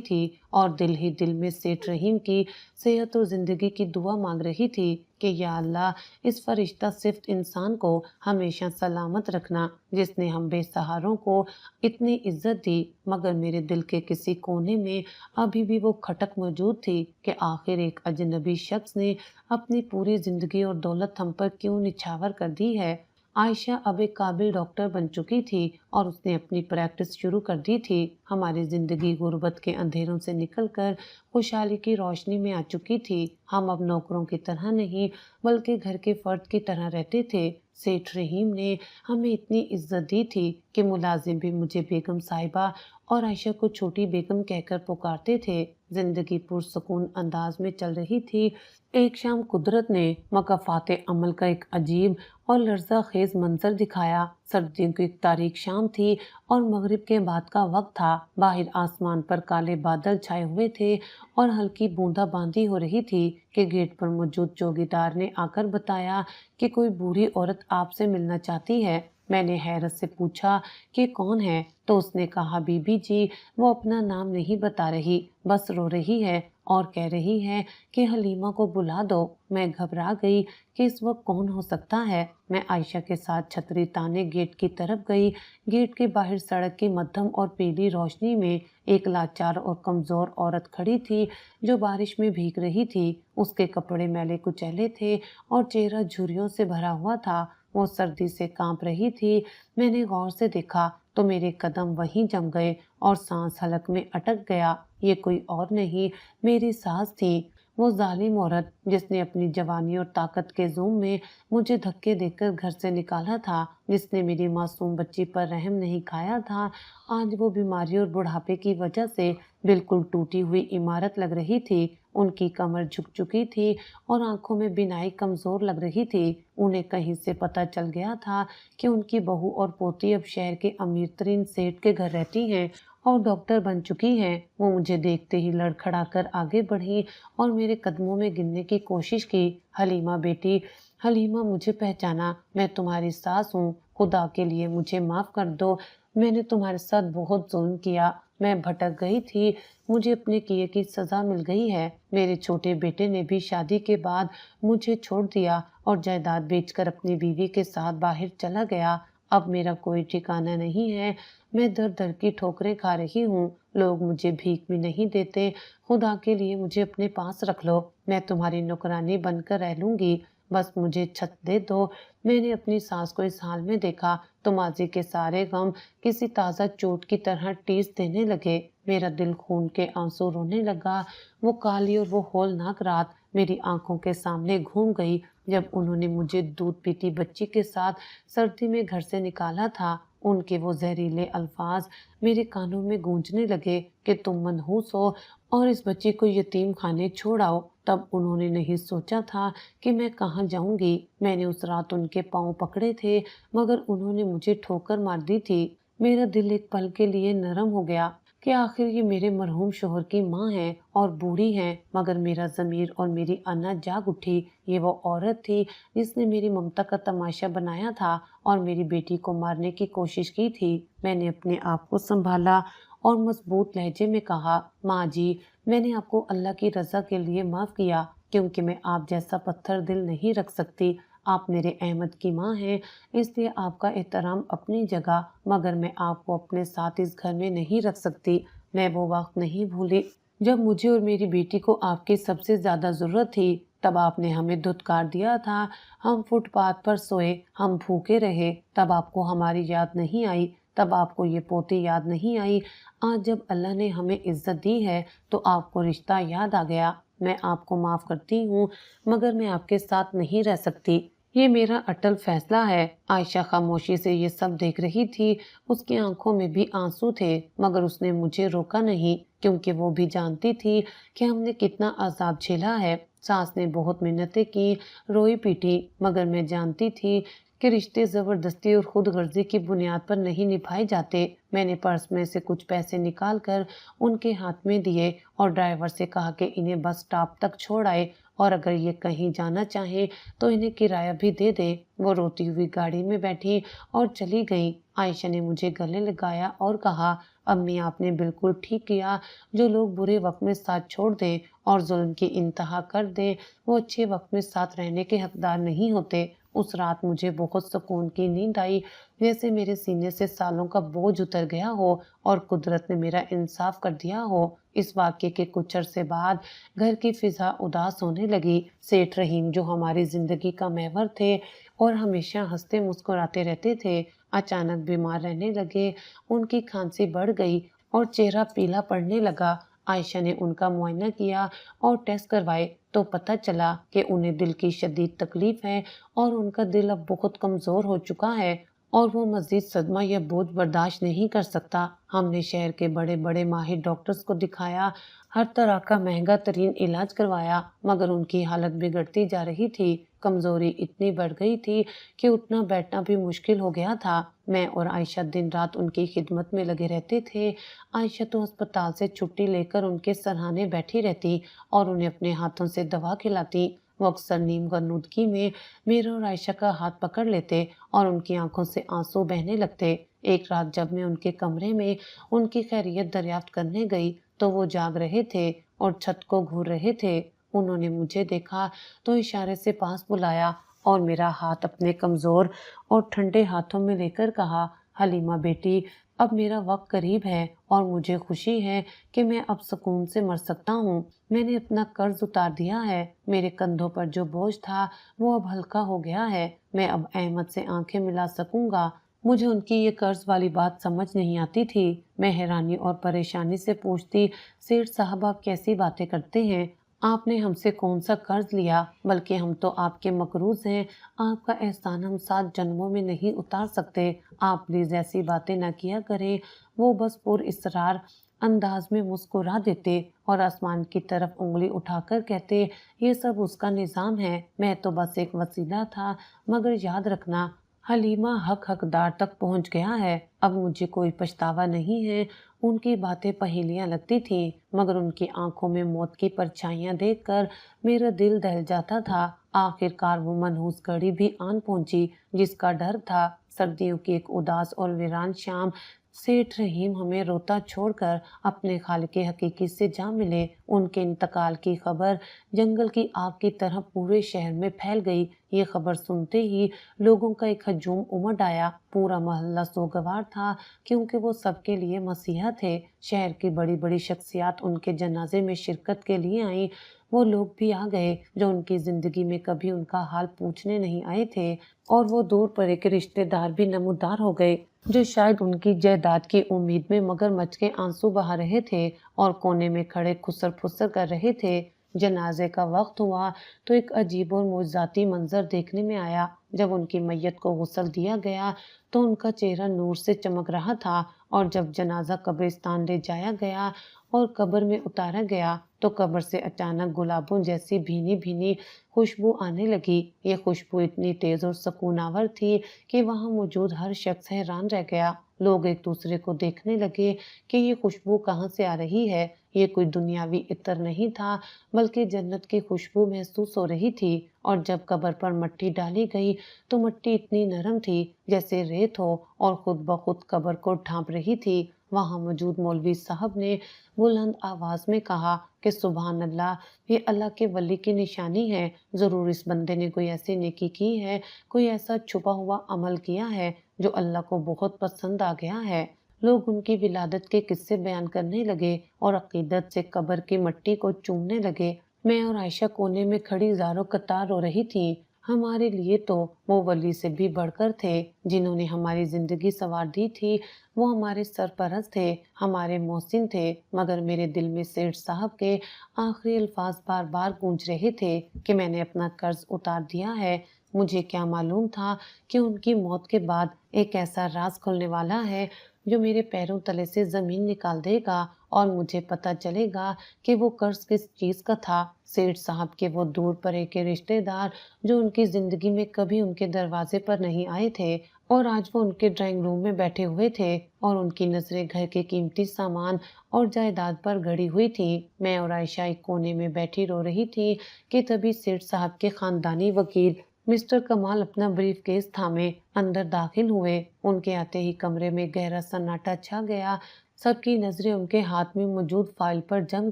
تھی اور دل ہی دل میں سیٹھ رحیم کی صحت اور زندگی کی دعا مانگ رہی تھی کہ یا اللہ، اس فرشتہ صفت انسان کو ہمیشہ سلامت رکھنا جس نے ہم بے سہاروں کو اتنی عزت دی۔ مگر میرے دل کے کسی کونے میں ابھی بھی وہ کھٹک موجود تھی کہ آخر ایک اجنبی شخص نے اپنی پوری زندگی اور دولت ہم پر کیوں نچھاور کر دی ہے۔ عائشہ اب ایک قابل ڈاکٹر بن چکی تھی اور اس نے اپنی پریکٹس شروع کر دی تھی۔ ہماری زندگی غربت کے اندھیروں سے نکل کر خوشحالی کی روشنی میں آ چکی تھی۔ ہم اب نوکروں کی طرح نہیں بلکہ گھر کے فرد کی طرح رہتے تھے۔ سیٹھ رحیم نے ہمیں اتنی عزت دی تھی کہ ملازم بھی مجھے بیگم صاحبہ اور عائشہ کو چھوٹی بیگم کہہ کر پکارتے تھے۔ زندگی پرسکون انداز میں چل رہی تھی۔ ایک شام قدرت نے مکافات عمل کا ایک عجیب اور لرزہ خیز منظر دکھایا۔ سردیوں کی ایک تاریک شام تھی اور مغرب کے بعد کا وقت تھا۔ باہر آسمان پر کالے بادل چھائے ہوئے تھے اور ہلکی بوندا باندی ہو رہی تھی کہ گیٹ پر موجود چوکیدار نے آ کر بتایا کہ کوئی بوڑھی عورت آپ سے ملنا چاہتی ہے۔ میں نے حیرت سے پوچھا کہ کون ہے، تو اس نے کہا، بی بی جی، وہ اپنا نام نہیں بتا رہی، بس رو رہی ہے اور کہہ رہی ہے کہ حلیمہ کو بلا دو۔ میں گھبرا گئی کہ اس وقت کون ہو سکتا ہے۔ میں عائشہ کے ساتھ چھتری تانے گیٹ کی طرف گئی۔ گیٹ کے باہر سڑک کی مدھم اور پیلی روشنی میں ایک لاچار اور کمزور عورت کھڑی تھی جو بارش میں بھیگ رہی تھی۔ اس کے کپڑے میلے کچیلے تھے اور چہرہ جھریوں سے بھرا ہوا تھا۔ وہ سردی سے کانپ رہی تھی۔ میں نے غور سے دیکھا تو میرے قدم وہیں جم گئے اور سانس حلق میں اٹک گیا۔ یہ کوئی اور نہیں، میری ساس تھی، وہ ظالم عورت جس نے اپنی جوانی اور طاقت کے زوم میں مجھے دھکے دے کر گھر سے نکالا تھا، جس نے میری معصوم بچی پر رحم نہیں کھایا تھا۔ آج وہ بیماری اور بڑھاپے کی وجہ سے بالکل ٹوٹی ہوئی عمارت لگ رہی تھی۔ ان کی کمر جھک چکی تھی اور آنکھوں میں بینائی کمزور لگ رہی تھی۔ انہیں کہیں سے پتہ چل گیا تھا کہ ان کی بہو اور پوتی اب شہر کے امیر ترین سیٹھ کے گھر رہتی ہیں اور ڈاکٹر بن چکی ہیں۔ وہ مجھے دیکھتے ہی لڑکھڑا کر آگے بڑھی اور میرے قدموں میں گرنے کی کوشش کی۔ حلیمہ بیٹی، حلیمہ، مجھے پہچانا، میں تمہاری ساس ہوں، خدا کے لیے مجھے معاف کر دو، میں نے تمہارے ساتھ بہت ظلم کیا، میں بھٹک گئی تھی، مجھے اپنے کیے کی سزا مل گئی ہے۔ میرے چھوٹے بیٹے نے بھی شادی کے بعد مجھے چھوڑ دیا اور جائیداد بیچ کر اپنی بیوی کے ساتھ باہر چلا گیا۔ اب میرا کوئی ٹھکانہ نہیں ہے، میں در در کی ٹھوکریں کھا رہی ہوں، لوگ مجھے بھیک بھی نہیں دیتے، خدا کے لیے مجھے اپنے پاس رکھ لو، میں تمہاری نوکرانی بن کر رہ لوں گی، بس مجھے چھت دے دو۔ میں نے اپنی ساس کو اس حال میں دیکھا تو ماضی کے سارے غم کسی تازہ چوٹ کی طرح ٹیس دینے لگے۔ میرا دل خون کے آنسو رونے لگا۔ وہ کالی اور وہ ہولناک رات میری آنکھوں کے سامنے گھوم گئی جب انہوں نے مجھے دودھ پیتی بچی کے ساتھ سردی میں گھر سے نکالا تھا۔ ان کے وہ زہریلے الفاظ میرے کانوں میں گونجنے لگے کہ تم منحوس ہو اور اس بچی کو یتیم خانے چھوڑ آؤ۔ تب انہوں نے نہیں سوچا تھا کہ میں کہاں جاؤں گی۔ میں نے اس رات ان کے پاؤں پکڑے تھے مگر انہوں نے مجھے ٹھوکر مار دی تھی۔ میرا دل ایک پل کے لیے نرم ہو گیا کہ آخر یہ میرے مرحوم شوہر کی ماں ہے اور بوڑھی ہیں، مگر میرا ضمیر اور میری انا جاگ اٹھی۔ یہ وہ عورت تھی جس نے میری ممتا کا تماشا بنایا تھا اور میری بیٹی کو مارنے کی کوشش کی تھی۔ میں نے اپنے آپ کو سنبھالا اور مضبوط لہجے میں کہا، ماں جی، میں نے آپ کو اللہ کی رضا کے لیے معاف کیا کیونکہ میں آپ جیسا پتھر دل نہیں رکھ سکتی۔ آپ میرے احمد کی ماں ہیں، اس لیے آپ کا احترام اپنی جگہ، مگر میں آپ کو اپنے ساتھ اس گھر میں نہیں رکھ سکتی۔ میں وہ وقت نہیں بھولی جب مجھے اور میری بیٹی کو آپ کی سب سے زیادہ ضرورت تھی۔ تب آپ نے ہمیں دھتکار دیا تھا، ہم فٹ پاتھ پر سوئے، ہم بھوکے رہے، تب آپ کو ہماری یاد نہیں آئی، تب آپ کو یہ پوتی یاد نہیں آئی۔ آج جب اللہ نے ہمیں عزت دی ہے تو آپ کو رشتہ یاد آ گیا۔ میں آپ کو معاف کرتی ہوں مگر میں آپ کے ساتھ نہیں رہ سکتی، یہ میرا اٹل فیصلہ ہے۔ عائشہ خاموشی سے یہ سب دیکھ رہی تھی، اس کی آنکھوں میں بھی آنسو تھے مگر اس نے مجھے روکا نہیں۔ کیونکہ وہ بھی جانتی تھی کہ ہم نے کتنا عذاب جھیلا ہے۔ ساس نے بہت منتیں کی، روئی پیٹی، مگر میں جانتی تھی کہ رشتے زبردستی اور خود غرضی کی بنیاد پر نہیں نبھائے جاتے۔ میں نے پرس میں سے کچھ پیسے نکال کر ان کے ہاتھ میں دیے اور ڈرائیور سے کہا کہ انہیں بس اسٹاپ تک چھوڑ آئے اور اگر یہ کہیں جانا چاہیں تو انہیں کرایہ بھی دے دے۔ وہ روتی ہوئی گاڑی میں بیٹھی اور چلی گئی۔ عائشہ نے مجھے گلے لگایا اور کہا، امی آپ نے بالکل ٹھیک کیا، جو لوگ برے وقت میں ساتھ چھوڑ دیں اور ظلم کی انتہا کر دیں وہ اچھے وقت میں ساتھ رہنے کے حقدار نہیں ہوتے۔ اس رات مجھے بہت سکون کی نیند آئی، جیسے میرے سینے سے سالوں کا بوجھ اتر گیا ہو اور قدرت نے میرا انصاف کر دیا ہو۔ اس واقعے کے کچھ عرصے بعد گھر کی فضا اداس ہونے لگی۔ سیٹھ رحیم جو ہماری زندگی کا محور تھے اور ہمیشہ ہنستے مسکراتے رہتے تھے، اچانک بیمار رہنے لگے۔ ان کی کھانسی بڑھ گئی اور چہرہ پیلا پڑنے لگا۔ عائشہ نے ان کا معائنہ کیا اور ٹیسٹ کروائے تو پتہ چلا کہ انہیں دل کی شدید تکلیف ہے اور ان کا دل اب بہت کمزور ہو چکا ہے اور وہ مزید صدمہ یا بوجھ برداشت نہیں کر سکتا۔ ہم نے شہر کے بڑے بڑے ماہر ڈاکٹرز کو دکھایا، ہر طرح کا مہنگا ترین علاج کروایا، مگر ان کی حالت بگڑتی جا رہی تھی۔ کمزوری اتنی بڑھ گئی تھی کہ اٹھنا بیٹھنا بھی مشکل ہو گیا تھا۔ میں اور عائشہ دن رات ان کی خدمت میں لگے رہتے تھے۔ عائشہ تو ہسپتال سے چھٹی لے کر ان کے سرہانے بیٹھی رہتی اور انہیں اپنے ہاتھوں سے دوا کھلاتی۔ وہ اکثر نیم غنودگی میں میرے اور عائشہ کا ہاتھ پکڑ لیتے اور ان کی آنکھوں سے آنسو بہنے لگتے۔ ایک رات جب میں ان کے کمرے میں ان کی خیریت دریافت کرنے گئی تو وہ جاگ رہے تھے اور چھت کو گھور رہے تھے۔ انہوں نے مجھے دیکھا تو اشارے سے پاس بلایا اور میرا ہاتھ اپنے کمزور اور ٹھنڈے ہاتھوں میں لے کر کہا، حلیمہ بیٹی، اب میرا وقت قریب ہے اور مجھے خوشی ہے کہ میں اب سکون سے مر سکتا ہوں۔ میں نے اپنا قرض اتار دیا ہے، میرے کندھوں پر جو بوجھ تھا وہ اب ہلکا ہو گیا ہے، میں اب احمد سے آنکھیں ملا سکوں گا۔ مجھے ان کی یہ قرض والی بات سمجھ نہیں آتی تھی۔ میں حیرانی اور پریشانی سے پوچھتی، سیٹھ صاحب آپ کیسی باتیں کرتے ہیں؟ آپ نے ہم سے کون سا قرض لیا؟ بلکہ ہم تو آپ کے مقروض ہیں، آپ کا احسان ہم 7 جنموں میں نہیں اتار سکتے۔ آپ پلیز ایسی باتیں نہ کیا کریں۔ وہ بس پر اصرار انداز میں مسکرا دیتے اور آسمان کی طرف انگلی اٹھا کر کہتے، یہ سب اس کا نظام ہے، میں تو بس ایک وسیلہ تھا، مگر یاد رکھنا حلیمہ حقدار تک پہنچ گیا ہے، اب مجھے کوئی پچھتاوا نہیں ہے۔ ان کی باتیں پہیلیاں لگتی تھیں، مگر ان کی آنکھوں میں موت کی پرچھائیاں دیکھ کر میرا دل دہل جاتا تھا۔ آخر کار وہ منحوس گھڑی بھی آن پہنچی جس کا ڈر تھا۔ سردیوں کی ایک اداس اور ویران شام، سیٹھ رحیم ہمیں روتا چھوڑ کر اپنے خالق حقیقی سے جا ملے۔ ان کے انتقال کی خبر جنگل کی آگ کی طرح پورے شہر میں پھیل گئی۔ یہ خبر سنتے ہی لوگوں کا ایک ہجوم امڈ آیا۔ پورا محلہ سوگوار تھا کیونکہ وہ سب کے لیے مسیحا تھے۔ شہر کی بڑی بڑی شخصیات ان کے جنازے میں شرکت کے لیے آئیں۔ وہ لوگ بھی آ گئے جو ان کی زندگی میں کبھی ان کا حال پوچھنے نہیں آئے تھے، اور وہ دور پرے کے رشتے دار بھی نمودار ہو گئے جو شاید ان کی جائیداد کی امید میں مگرمچھ کے آنسو بہا رہے تھے اور کونے میں کھڑے کھسر پھسر کر رہے تھے۔ جنازے کا وقت ہوا تو ایک عجیب اور معجزاتی منظر دیکھنے میں آیا۔ جب ان کی میت کو غسل دیا گیا تو ان کا چہرہ نور سے چمک رہا تھا، اور جب جنازہ قبرستان لے جایا گیا اور قبر میں اتارا گیا تو قبر سے اچانک گلابوں جیسی بھینی بھینی خوشبو آنے لگی۔ یہ خوشبو اتنی تیز اور سکون آور تھی کہ وہاں موجود ہر شخص حیران رہ گیا۔ لوگ ایک دوسرے کو دیکھنے لگے کہ یہ خوشبو کہاں سے آ رہی ہے۔ یہ کوئی دنیاوی عطر نہیں تھا بلکہ جنت کی خوشبو محسوس ہو رہی تھی، اور جب قبر پر مٹی ڈالی گئی تو مٹی اتنی نرم تھی جیسے ریت ہو اور خود بخود قبر کو ڈھانپ رہی تھی۔ وہاں موجود مولوی صاحب نے بلند آواز میں کہا کہ سبحان اللہ، یہ اللہ کے ولی کی نشانی ہے، ضرور اس بندے نے کوئی ایسی نیکی کی ہے، کوئی ایسا چھپا ہوا عمل کیا ہے جو اللہ کو بہت پسند آ گیا ہے۔ لوگ ان کی ولادت کے قصے بیان کرنے لگے اور عقیدت سے قبر کی مٹی کو چومنے لگے۔ میں اور عائشہ کونے میں کھڑی زاروں قطار رو رہی تھی۔ ہمارے لیے تو وہ ولی سے بھی بڑھ کر تھے جنہوں نے ہماری زندگی سنوار دی تھی، وہ ہمارے سرپرست تھے، ہمارے محسن تھے، مگر میرے دل میں سیٹھ صاحب کے آخری الفاظ بار بار گونج رہے تھے کہ میں نے اپنا قرض اتار دیا ہے۔ مجھے کیا معلوم تھا کہ ان کی موت کے بعد ایک ایسا راز کھلنے والا ہے جو میرے پیروں تلے سے زمین نکال دے گا اور مجھے پتہ چلے گا کہ وہ قرض کس چیز کا تھا۔ سیٹھ صاحب کے وہ دور پرے کے رشتے دار جو ان کی زندگی میں کبھی ان کے دروازے پر نہیں آئے تھے اور آج وہ ان کے ڈرائنگ روم میں بیٹھے ہوئے تھے اور ان کی نظریں گھر کے قیمتی سامان اور جائیداد پر گڑی ہوئی تھی۔ میں اور عائشہ ایک کونے میں بیٹھی رو رہی تھی کہ تبھی سیٹھ صاحب کے خاندانی وکیل مسٹر کمال اپنا بریف کیس تھامے اندر داخل ہوئے۔ ان کے آتے ہی کمرے میں گہرا سناٹا چھا گیا۔ سب کی نظریں ان کے ہاتھ میں موجود فائل پر جم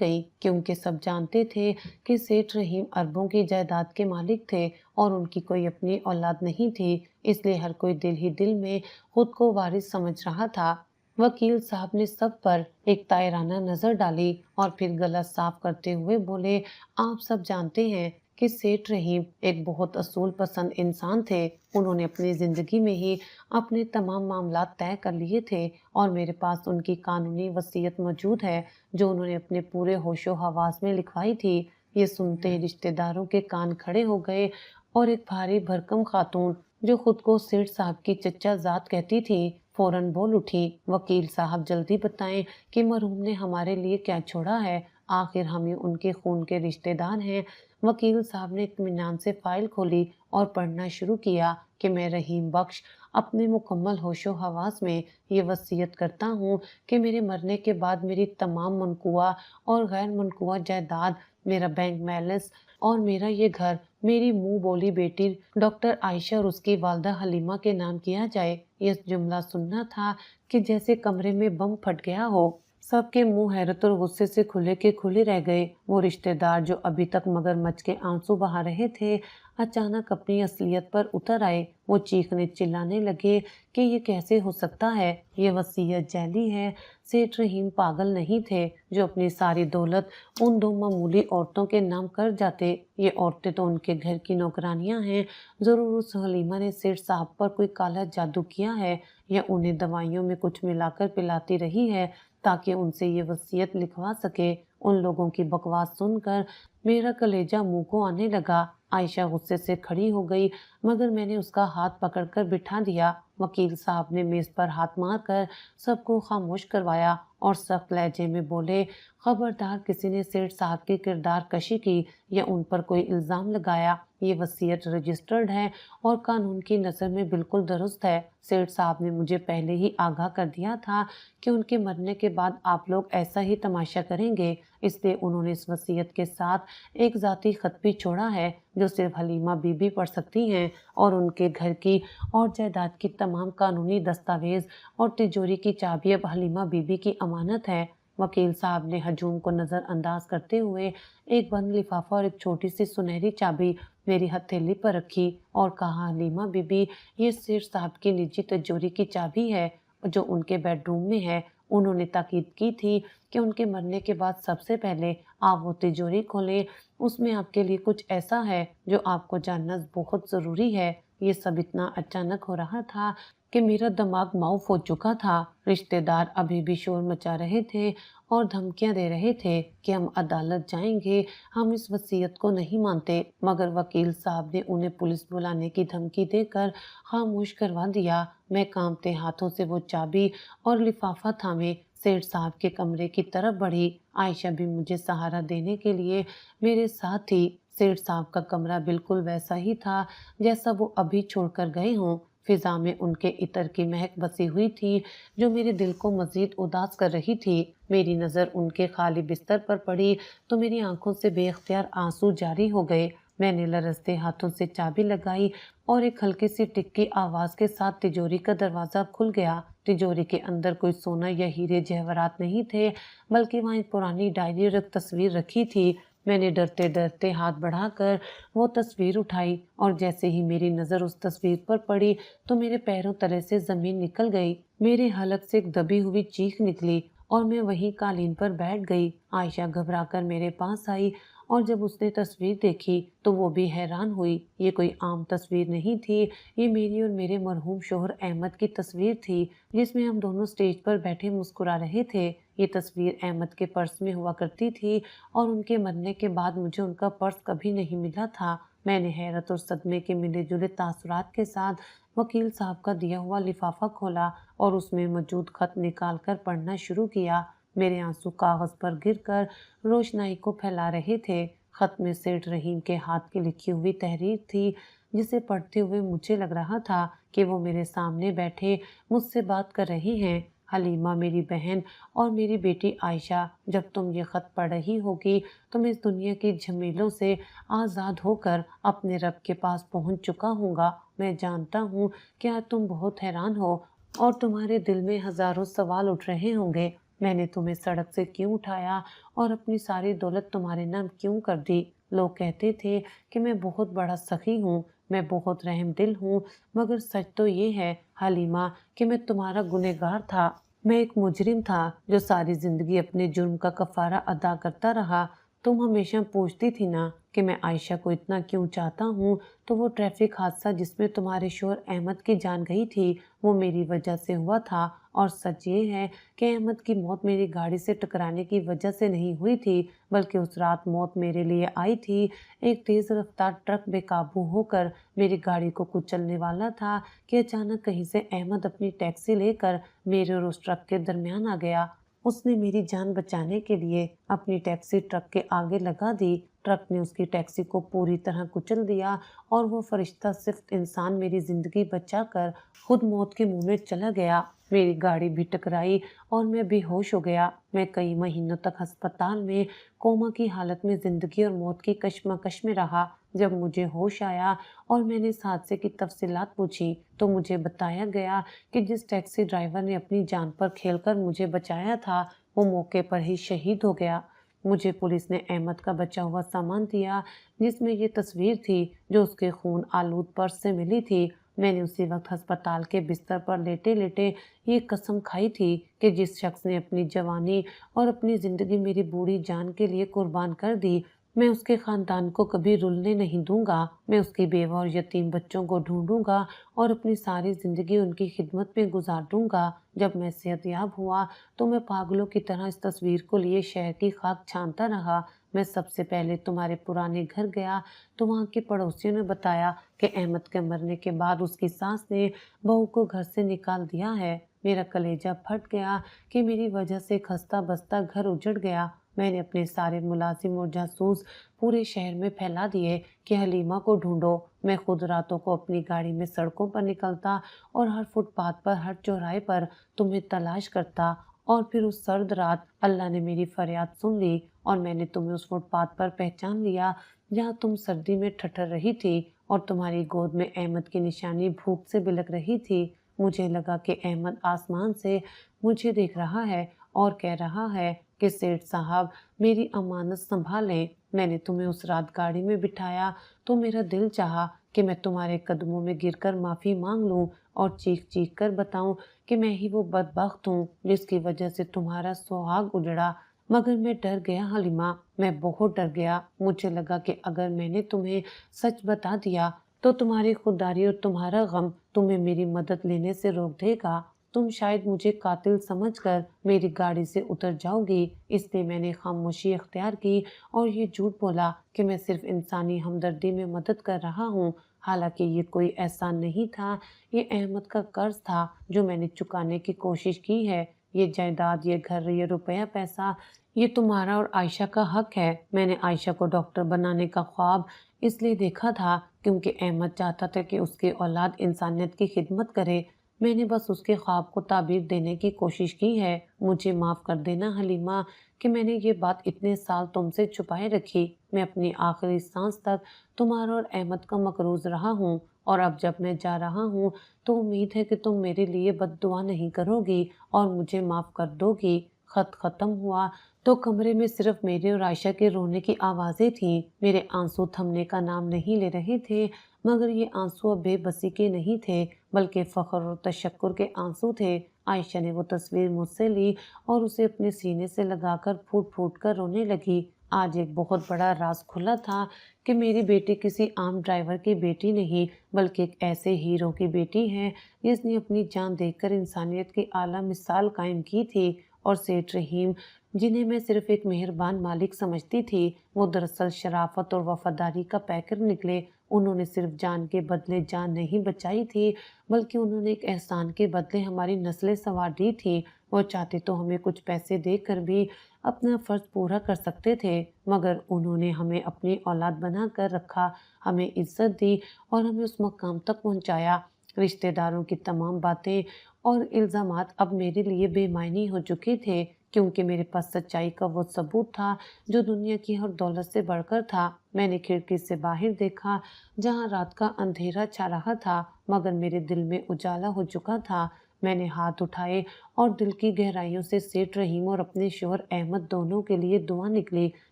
گئی کیونکہ سب جانتے تھے کہ سیٹھ رحیم اربوں کی جائیداد کے مالک تھے اور ان کی کوئی اپنی اولاد نہیں تھی، اس لیے ہر کوئی دل ہی دل میں خود کو وارث سمجھ رہا تھا۔ وکیل صاحب نے سب پر ایک تائرانہ نظر ڈالی اور پھر گلا صاف کرتے ہوئے بولے، آپ سب جانتے ہیں کہ سیٹھ رحیم ایک بہت اصول پسند انسان تھے۔ انہوں نے اپنی زندگی میں ہی اپنے تمام معاملات طے کر لیے تھے اور میرے پاس ان کی قانونی وصیت موجود ہے جو انہوں نے اپنے پورے ہوش و حواس میں لکھوائی تھی۔ یہ سنتے ہی رشتے داروں کے کان کھڑے ہو گئے اور ایک بھاری بھرکم خاتون جو خود کو سیٹھ صاحب کی چچا ذات کہتی تھی فوراً بول اٹھی، وکیل صاحب جلدی بتائیں کہ مرحوم نے ہمارے لیے کیا چھوڑا ہے، آخر ہم ان کے خون کے رشتے دار ہیں۔ وکیل صاحب نے اطمینان سے فائل کھولی اور پڑھنا شروع کیا کہ میں رحیم بخش اپنے مکمل ہوش و حواس میں یہ وصیت کرتا ہوں کہ میرے مرنے کے بعد میری تمام منقوعہ اور غیر منقوعہ جائیداد، میرا بینک بیلنس اور میرا یہ گھر میری منہ بولی بیٹی ڈاکٹر عائشہ اور اس کی والدہ حلیمہ کے نام کیا جائے۔ یہ جملہ سننا تھا کہ جیسے کمرے میں بم پھٹ گیا ہو۔ سب کے منہ حیرت اور غصے سے کھلے کے کھلے رہ گئے۔ وہ رشتے دار جو ابھی تک مگر مچ کے آنسو بہا رہے تھے اچانک اپنی اصلیت پر اتر آئے۔ وہ چیخنے چلانے لگے کہ یہ کیسے ہو سکتا ہے، یہ وصیت جعلی ہے۔ سیٹھ رحیم پاگل نہیں تھے جو اپنی ساری دولت ان دو معمولی عورتوں کے نام کر جاتے۔ یہ عورتیں تو ان کے گھر کی نوکرانیاں ہیں۔ ضرور اس حلیمہ نے سیٹھ صاحب پر کوئی کالا جادو کیا ہے یا انہیں دوائیوں میں کچھ ملا کر پلاتی رہی ہے تاکہ ان سے یہ وصیت لکھوا سکے۔ ان لوگوں کی بکواس سن کر میرا کلیجہ منہ کو آنے لگا۔ عائشہ غصے سے کھڑی ہو گئی مگر میں نے اس کا ہاتھ پکڑ کر بٹھا دیا۔ وکیل صاحب نے میز پر ہاتھ مار کر سب کو خاموش کروایا اور سخت لہجے میں بولے، خبردار کسی نے سیٹھ صاحب کی کردار کشی کی یا ان پر کوئی الزام لگایا، یہ وصیت رجسٹرڈ ہے اور قانون کی نظر میں بالکل درست ہے۔ سیٹھ صاحب نے مجھے پہلے ہی آگاہ کر دیا تھا کہ ان کے مرنے کے بعد آپ لوگ ایسا ہی تماشا کریں گے، اس لیے انہوں نے اس وصیت کے ساتھ ایک ذاتی خط بھی چھوڑا ہے جو صرف حلیمہ بی بی پڑھ سکتی ہیں اور ان کے گھر کی اور جائیداد کی تمام قانونی دستاویز اور تجوری کی چابی اب حلیمہ بی بی کی امانت ہے۔ وکیل صاحب نے ہجوم کو نظر انداز کرتے ہوئے ایک بند لفافہ اور ایک چھوٹی سی سنہری چابی میری ہتھیلی پر رکھی اور کہا، حلیمہ بی بی، یہ سیٹھ صاحب کی نجی تجوری کی چابی ہے جو ان کے بیڈ روم میں ہے۔ انہوں نے تاکید کی تھی کہ ان کے مرنے کے بعد سب سے پہلے آپ وہ تجوری کھولیں، اس میں آپ کے لیے کچھ ایسا ہے جو آپ کو جاننا بہت ضروری ہے۔ یہ سب اتنا اچانک ہو رہا تھا کہ میرا دماغ معاف ہو چکا تھا۔ رشتے دار ابھی بھی شور مچا رہے تھے اور دھمکیاں دے رہے تھے کہ ہم عدالت جائیں گے، ہم اس وصیت کو نہیں مانتے، مگر وکیل صاحب نے انہیں پولیس بلانے کی دھمکی دے کر خاموش کروا دیا۔ میں کانپتے ہاتھوں سے وہ چابی اور لفافہ تھامے سیٹھ صاحب کے کمرے کی طرف بڑھی۔ عائشہ بھی مجھے سہارا دینے کے لیے میرے ساتھ تھی۔ سیٹھ صاحب کا کمرہ بالکل ویسا ہی تھا جیسا وہ ابھی چھوڑ کر گئے ہوں۔ فضا میں ان کے عطر کی مہک بسی ہوئی تھی جو میرے دل کو مزید اداس کر رہی تھی۔ میری نظر ان کے خالی بستر پر پڑی تو میری آنکھوں سے بے اختیار آنسو جاری ہو گئے۔ میں نے لرزتے ہاتھوں سے چابی لگائی اور ایک ہلکی سی ٹک کی آواز کے ساتھ تجوری کا دروازہ کھل گیا۔ تجوری کے اندر کوئی سونا یا ہیرے جواہرات نہیں تھے بلکہ وہاں ایک پرانی ڈائری اور ایک تصویر رکھی تھی۔ میں نے ڈرتے ڈرتے ہاتھ بڑھا کر وہ تصویر اٹھائی اور جیسے ہی میری نظر اس تصویر پر پڑی تو میرے پیروں تلے سے زمین نکل گئی، میرے حلق سے ایک دبی ہوئی چیخ نکلی اور میں وہیں قالین پر بیٹھ گئی۔ عائشہ گھبرا کر میرے پاس آئی اور جب اس نے تصویر دیکھی تو وہ بھی حیران ہوئی۔ یہ کوئی عام تصویر نہیں تھی، یہ میری اور میرے مرحوم شوہر احمد کی تصویر تھی جس میں ہم دونوں سٹیج پر بیٹھے مسکرا رہے تھے۔ یہ تصویر احمد کے پرس میں ہوا کرتی تھی اور ان کے مرنے کے بعد مجھے ان کا پرس کبھی نہیں ملا تھا۔ میں نے حیرت اور صدمے کے ملے جلے تاثرات کے ساتھ وکیل صاحب کا دیا ہوا لفافہ کھولا اور اس میں موجود خط نکال کر پڑھنا شروع کیا۔ मेरे आंसू कागज पर गिरकर रोशनाई को फैला रहे थे। खत में सेठ रहीम के हाथ की लिखी हुई तहरीर थी, जिसे पढ़ते हुए मुझे लग रहा था कि वो मेरे सामने बैठे मुझसे बात कर रही हैं। हलीमा मेरी बहन और मेरी बेटी आयशा, जब तुम ये खत पढ़ रही होगी तो मैं इस दुनिया की झमेलों से आज़ाद होकर अपने रब के पास पहुंच चुका हूँगा। मैं जानता हूँ कि आज तुम बहुत हैरान हो और तुम्हारे दिल में हजारों सवाल उठ रहे होंगे। मैंने तुम्हें सड़क से क्यों उठाया और अपनी सारी दौलत तुम्हारे नाम क्यों कर दी? लोग कहते थे कि मैं बहुत बड़ा सखी हूँ, मैं बहुत रहम दिल हूँ, मगर सच तो ये है हलीमा कि मैं तुम्हारा गुनहगार था। मैं एक मुजरिम था जो सारी जिंदगी अपने जुर्म का कफारा अदा करता रहा। तुम हमेशा पूछती थी ना कि मैं आयशा को इतना क्यों चाहता हूँ, तो वो ट्रैफिक हादसा जिसमें तुम्हारे शोहर अहमद की जान गई थी, वो मेरी वजह से हुआ था। और सच ये है कि अहमद की मौत मेरी गाड़ी से टकराने की वजह से नहीं हुई थी, बल्कि उस रात मौत मेरे लिए आई थी। एक तेज रफ्तार ट्रक बेकाबू होकर मेरी गाड़ी को कुचलने वाला था कि अचानक कहीं से अहमद अपनी टैक्सी लेकर मेरे और उस ट्रक के दरमियान आ गया। उसने मेरी जान बचाने के लिए अपनी टैक्सी ट्रक के आगे लगा दी। ट्रक ने उसकी टैक्सी को पूरी तरह कुचल दिया और वो फरिश्ता सिर्फ इंसान मेरी जिंदगी बचाकर खुद मौत के मुंह में चला गया। मेरी गाड़ी भी टकराई और मैं बेहोश हो गया। मैं कई महीनों तक अस्पताल में कोमा की हालत में जिंदगी और मौत की कश्मकश में रहा। जब मुझे होश आया और मैंने इस हादसे की तफसीलात पूछी तो मुझे बताया गया कि जिस टैक्सी ड्राइवर ने अपनी जान पर खेलकर मुझे बचाया था, वो मौके पर ही शहीद हो गया। मुझे पुलिस ने अहमद का बचा हुआ सामान दिया, जिसमें ये तस्वीर थी जो उसके खून आलूद पर्स से मिली थी। मैंने उसी वक्त अस्पताल के बिस्तर पर लेटे लेटे ये कसम खाई थी कि जिस शख्स ने अपनी जवानी और अपनी जिंदगी मेरी बूढ़ी जान के लिए कुर्बान कर दी, मैं उसके खानदान को कभी रुलने नहीं दूंगा। मैं उसकी बेवा और यतीम बच्चों को ढूंढूंगा और अपनी सारी जिंदगी उनकी खिदमत में गुजार दूंगा। जब मैं सेहतयाब हुआ तो मैं पागलों की तरह इस तस्वीर को लिए शहर की खाक छानता रहा। मैं सबसे पहले तुम्हारे पुराने घर गया तो वहाँ के पड़ोसियों ने बताया कि अहमद के मरने के बाद उसकी सास ने बहू को घर से निकाल दिया है। मेरा कलेजा फट गया कि मेरी वजह से खस्ता बस्ता घर उजड़ गया। मैंने अपने सारे मुलाजिम और जासूस पूरे शहर में फैला दिए कि हलीमा को ढूंढो। मैं खुद रातों को अपनी गाड़ी में सड़कों पर निकलता और हर फुटपाथ पर, हर चौराहे पर तुम्हें तलाश करता। और फिर उस सर्द रात अल्लाह ने मेरी फरियाद सुन ली और मैंने तुम्हें उस फुटपाथ पर पहचान लिया जहाँ तुम सर्दी में ठठर रही थी और तुम्हारी गोद में अहमद की निशानी भूख से बिलक रही थी। मुझे लगा कि अहमद आसमान से मुझे देख रहा है और कह रहा है कि सेठ साहब, मेरी अमानत संभालें। मैंने तुम्हें उस रात गाड़ी में बिठाया तो मेरा दिल चाहा कि मैं तुम्हारे कदमों में गिरकर माफ़ी मांग लूं और चीख चीख कर बताऊं कि मैं ही वो बदबख्त हूँ जिसकी वजह से तुम्हारा सुहाग उजड़ा। मगर मैं डर गया हलीमा, मैं बहुत डर गया। मुझे लगा कि अगर मैंने तुम्हें सच बता दिया तो तुम्हारी खुददारी और तुम्हारा गम तुम्हें मेरी मदद लेने से रोक देगा। तुम शायद मुझे कातिल समझकर मेरी गाड़ी से उतर जाओगी। इसलिए मैंने खामोशी इख्तियार की और ये झूठ बोला कि मैं सिर्फ इंसानी हमदर्दी में मदद कर रहा हूँ। हालांकि ये कोई एहसान नहीं था, ये अहमद का कर्ज था जो मैंने चुकाने की कोशिश की है। ये जायदाद, ये घर, ये रुपया पैसा, ये तुम्हारा और आयशा का हक है। मैंने आयशा को डॉक्टर बनाने का ख्वाब इसलिए देखा था क्योंकि अहमद चाहता था कि उसकी औलाद इंसानियत की खिदमत करे। मैंने बस उसके ख्वाब को ताबीर देने की कोशिश की है। मुझे माफ़ कर देना हलीमा कि मैंने ये बात इतने साल तुमसे छुपाए रखी। मैं अपनी आखिरी सांस तक तुम्हारा और अहमद का मकरूज रहा हूँ और अब जब मैं जा रहा हूँ तो उम्मीद है कि तुम मेरे लिए बद्दुआ नहीं करोगी और मुझे माफ़ कर दोगी। खत ख़त्म हुआ तो कमरे में सिर्फ मेरे और आयशा के रोने की आवाज़ें थीं। मेरे आंसू थमने का नाम नहीं ले रहे थे, मगर ये आंसू अब बेबसी के नहीं थे, बल्कि फ़ख्र और तशक्कुर के आंसू थे। आयशा ने वो तस्वीर मुझसे ली और उसे अपने सीने से लगाकर फूट फूट कर रोने लगी। आज एक बहुत बड़ा राज खुला था कि मेरी बेटी किसी आम ड्राइवर की बेटी नहीं, बल्कि एक ऐसे हीरो की बेटी है जिसने अपनी जान देकर इंसानियत की आला मिसाल कायम की थी। और सेठ रहीम जिन्हें मैं सिर्फ एक मेहरबान मालिक समझती थी, वो दरअसल शराफत और वफादारी का पैकर निकले। उन्होंने सिर्फ जान के बदले जान नहीं बचाई थी, बल्कि उन्होंने एक एहसान के बदले हमारी नस्लें संवार दी थी। वो चाहते तो हमें कुछ पैसे देकर भी अपना फर्ज पूरा कर सकते थे, मगर उन्होंने हमें अपनी औलाद बना कर रखा, हमें इज्जत दी और हमें उस मकाम तक पहुंचाया। रिश्तेदारों की तमाम बातें और इल्ज़ामात अब मेरे लिए बेमायनी हो चुके थे, क्योंकि मेरे पास सच्चाई का वो सबूत था जो दुनिया की हर दौलत से बढ़कर था। मैंने खिड़की से बाहर देखा, जहां रात का अंधेरा छा रहा था, मगर मेरे दिल में उजाला हो चुका था। मैंने हाथ उठाए और दिल की गहराइयों से सेठ रहीम और अपने शोहर अहमद दोनों के लिए दुआ निकली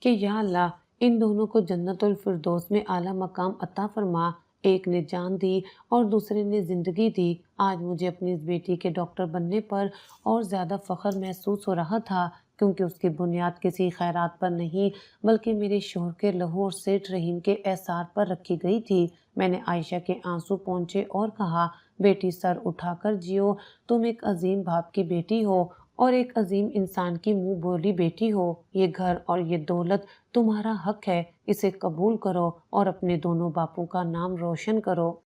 कि या अल्लाह, इन दोनों को जन्नतुल फिरदौस में आला मकाम अता फरमा। एक ने जान दी और दूसरे ने जिंदगी दी। आज मुझे अपनी इस बेटी के डॉक्टर बनने पर और ज़्यादा फ़ख्र महसूस हो रहा था, क्योंकि उसकी बुनियाद किसी खैरात पर नहीं, बल्कि मेरे शोहर के लहू और सेठ रहीम के एसार पर रखी गई थी। मैंने आयशा के आंसू पोंछे और कहा, बेटी सर उठाकर जियो, तुम एक अजीम बाप की बेटी हो और एक अजीम इंसान की मुंह बोली बेटी हो। ये घर और ये दौलत तुम्हारा हक है, इसे कबूल करो और अपने दोनों बापों का नाम रोशन करो।